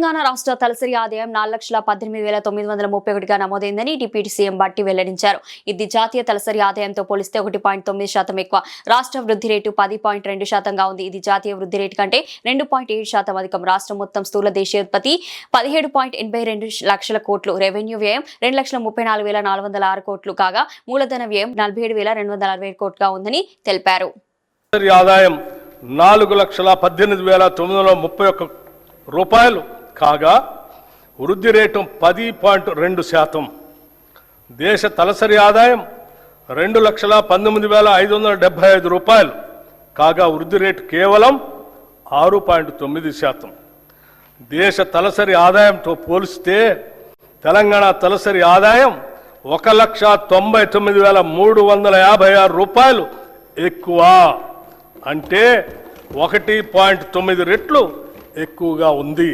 తెలంగాణ రాష్ట్ర తలసరి ఆదాయం 4,18,931గా నమోదైందని డిప్యూటీ సీఎం బట్టి వెల్లడించారు. ఇది జాతీయ తలసరి ఆదాయంతో పోలిస్తే 1.9% ఎక్కువ. రాష్ట్ర వృద్ధి రేటు 10.2%గా ఉంది. ఇది జాతీయ వృద్ధి రేటు కంటే 2.7% అధికం. రాష్ట్రం మొత్తం స్థూల దేశీయోత్పత్తి 17.82 లక్షల కోట్లు, రెవెన్యూ వ్యయం 2,34,406 కోట్లు కాగా మూలధన వ్యయం 47,260 కోట్లుగా ఉందని తెలిపారు. ఆదాయం 4,18,931 రూపాయలు కాగా వృద్ధి రేటు 10.2%. దేశ తలసరి ఆదాయం 2,19,575 రూపాయలు కాగా వృద్ధి రేటు కేవలం 6.9%. దేశ తలసరి ఆదాయంతో పోలిస్తే తెలంగాణ తలసరి ఆదాయం 1,99,356 రూపాయలు ఎక్కువ, అంటే 1.9 రెట్లు ఎక్కువగా ఉంది.